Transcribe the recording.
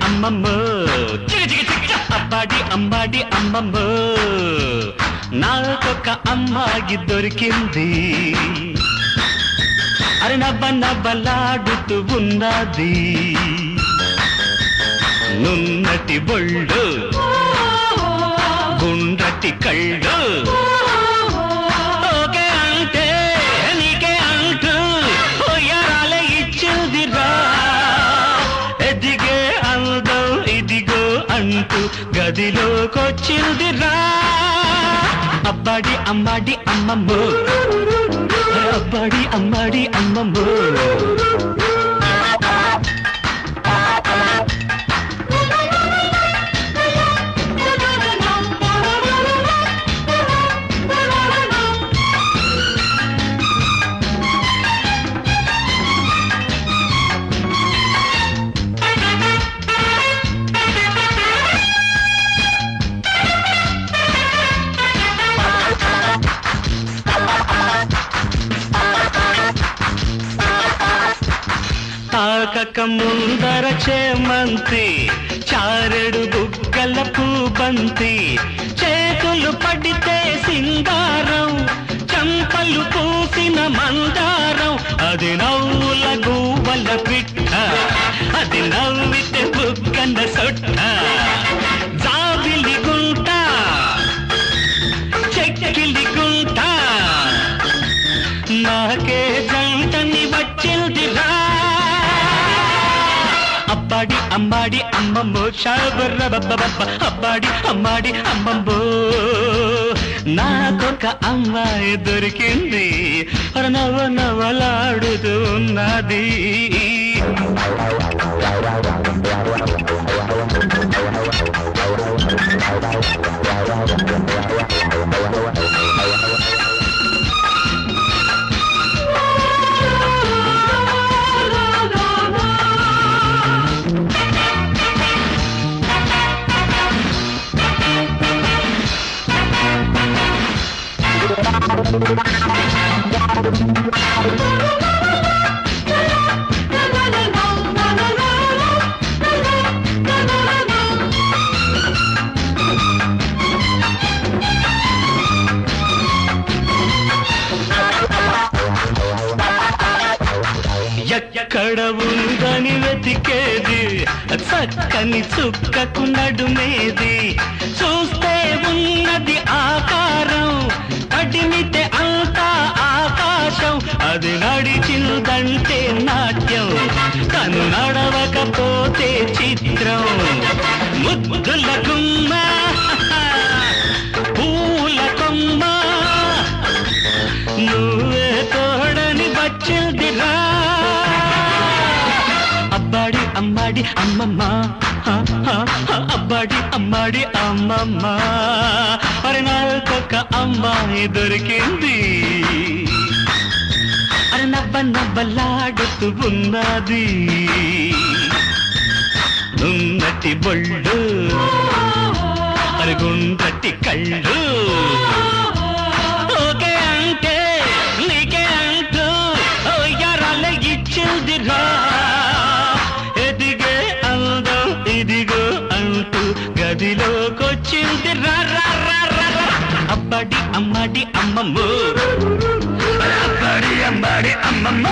అమ్మమ్మ అబ్బాడి అమ్మాడి అమ్మమ్మ నాకొక అమ్మాయి దొరికింది అరే నవ్వలాడుతూ ఉన్నది నున్నటి బొళ్ళు గుండ్రటి కళ్ళు ఓకే అంటే నీకే అంటూ యారాలే ఇచ్చిందిరా ఎదిగే అందం ఇదిగో అంటూ గదిలోకొచ్చిందిరా అబ్బాడి అమ్మాడి అమ్మమ్మ అబ్బాడి అమ్మాడి అమ్మమ్మ తాకక ముందర చేమంతి చారెడు బుగ్గల పూబంతి చేతులు పడితే సింగారం చంపలు పూసిన మందారం అది నవ్వుల గువ్వల పిట్ట అది నవ్వితే బుగ్గన సొట్ట జాబిలి గుంట చెక్కిలి గుంట నాకే జంటని వచ్చిందిరా అబ్బాడి అమ్మాడి అమ్మమ్మో షాబర్ర బబ్బ అబ్బాడి అమ్మాడి అమ్మమ్మో నాకొక అమ్మాయి దొరికింది నవ్వలాడుతూ ఉన్నది ఎక్కడ ఉందని వెతికేది చక్కని చుక్కకు నడుమేది చూస్తే ఉన్నది ఆకారం కడిమితే అంతా ఆకాశం అది నడిచిందంటే నాట్యం తను నడవకపోతే చిత్రం ముద్దుల గుమ్మ పూల కొమ్మ నువ్వే తోడని వచ్చిందిరా అబ్బాడి అమ్మాడి అమ్మమ్మ అబ్బాడి అమ్మాడి అమ్మమ్మ అరే నాకొక అమ్మాయి దొరికింది అరే నవ్వలాడుతూ ఉన్నది నున్నటి బొళ్ళు అరే గుండ్రటి కళ్ళు ఓకే అంటే నీకే అంటూ యారాలే ఇచ్చిందిరా ఎదిగే అందం ఇదిగో అంటూ గదిలోకొచ్చింది అబ్బాడి అమ్మాడి అమ్మమ్మ అబ్బాడి అమ్మాడి అమ్మమ్మ